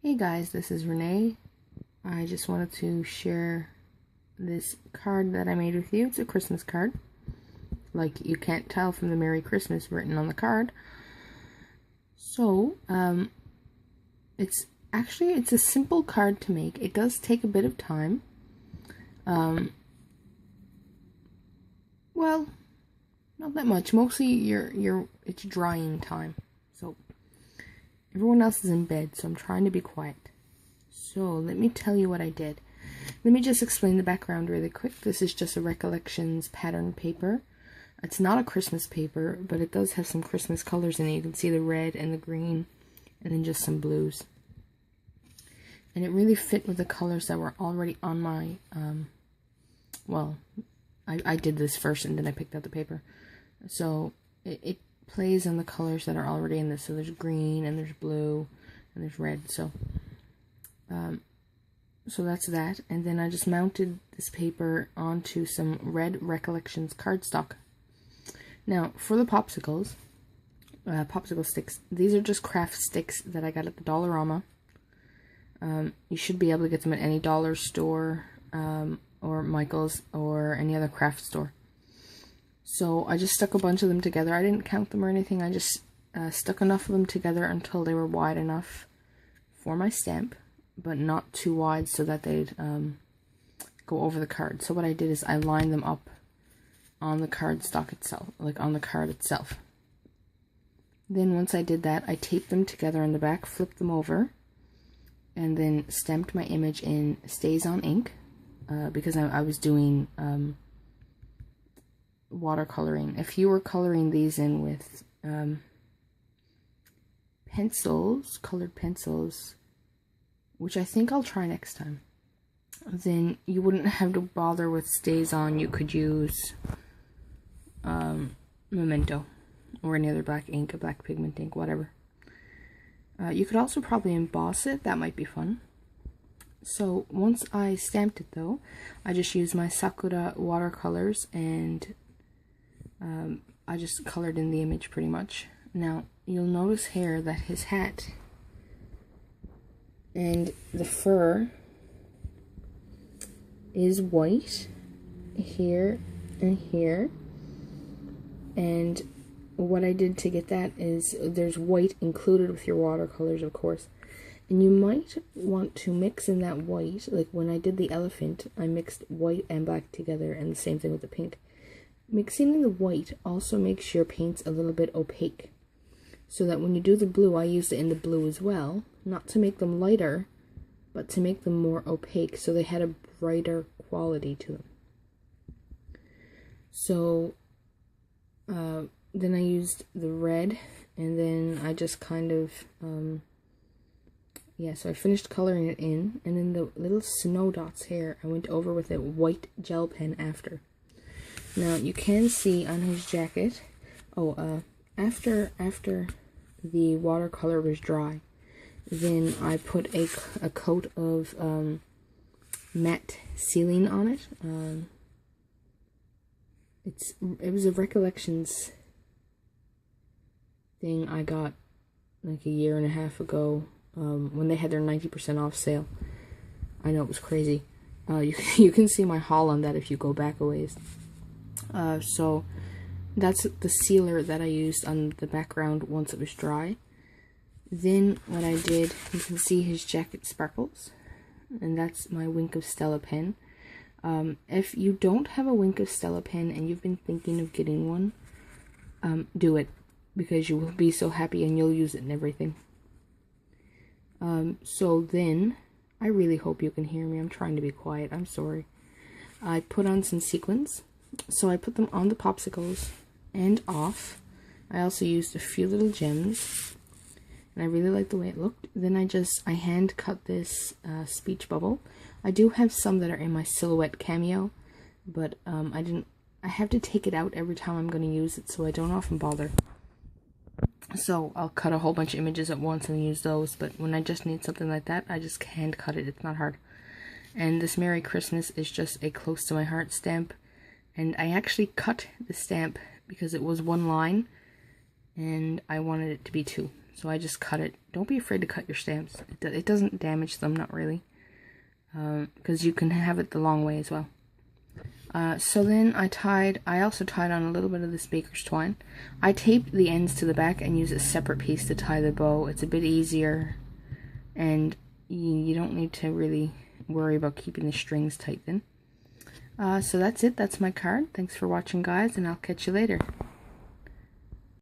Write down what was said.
Hey guys, this is Renee. I just wanted to share this card that I made with you. It's a Christmas card. Like you can't tell from the Merry Christmas written on the card. So, it's a simple card to make. It does take a bit of time. Well, not that much. Mostly it's drying time. So everyone else is in bed, so I'm trying to be quiet. So, let me tell you what I did. Let me just explain the background really quick. This is just a Recollections pattern paper. It's not a Christmas paper, but it does have some Christmas colors in it. You can see the red and the green, and then just some blues. And it really fit with the colors that were already on my, I did this first and then I picked out the paper. So, it plays on the colors that are already in this. So there's green, and there's blue, and there's red. So that's that, and then I just mounted this paper onto some red Recollections cardstock. Now, for the popsicle sticks, these are just craft sticks that I got at the Dollarama. You should be able to get them at any dollar store, or Michael's, or any other craft store. So I just stuck a bunch of them together. I didn't count them or anything, I just stuck enough of them together until they were wide enough for my stamp, but not too wide so that they'd go over the card. So what I did is I lined them up on the cardstock itself, like on the card itself. Then once I did that, I taped them together on the back, flipped them over, and then stamped my image in Stays On ink, because I was doing watercoloring. If you were coloring these in with pencils, colored pencils, which I think I'll try next time, then you wouldn't have to bother with Stays On. You could use Memento or any other black ink, a black pigment ink, whatever. You could also probably emboss it. That might be fun. So once I stamped it though, I just used my Sakura watercolors and I just colored in the image pretty much. Now you'll notice here that his hat and the fur is white here and here, and what I did to get that is there's white included with your watercolors, of course, and you might want to mix in that white. Like when I did the elephant, I mixed white and black together, and the same thing with the pink. Mixing in the white also makes your paints a little bit opaque, so that when you do the blue, I used it in the blue as well, not to make them lighter, but to make them more opaque, so they had a brighter quality to them. So, then I used the red, and then I just kind of, so I finished coloring it in, and then the little snow dots here, I went over with a white gel pen after. Now, you can see on his jacket, after the watercolor was dry, then I put a coat of matte sealing on it. It was a Recollections thing I got like a year and a half ago, when they had their 90% off sale. I know, it was crazy. You can see my haul on that if you go back a ways. So that's the sealer that I used on the background once it was dry. Then what I did, you can see his jacket sparkles, and that's my Wink of Stella pen. If you don't have a Wink of Stella pen and you've been thinking of getting one, do it, because you will be so happy and you'll use it in everything. So then, I really hope you can hear me. I'm trying to be quiet. I'm sorry. I put on some sequins. So I put them on the popsicles and off. I also used a few little gems, and I really like the way it looked. Then I hand cut this speech bubble. I do have some that are in my silhouette cameo, but I have to take it out every time I'm going to use it, so I don't often bother. So I'll cut a whole bunch of images at once and use those, but when I just need something like that, I just hand cut it. It's not hard. And this Merry Christmas is just a close to my heart stamp. And I actually cut the stamp because it was one line, and I wanted it to be two. So I just cut it. Don't be afraid to cut your stamps. It doesn't damage them, not really. Because you can have it the long way as well. So then I also tied on a little bit of this baker's twine. I taped the ends to the back and used a separate piece to tie the bow. It's a bit easier, and you don't need to really worry about keeping the strings tight then. So that's it. That's my card. Thanks for watching, guys, and I'll catch you later.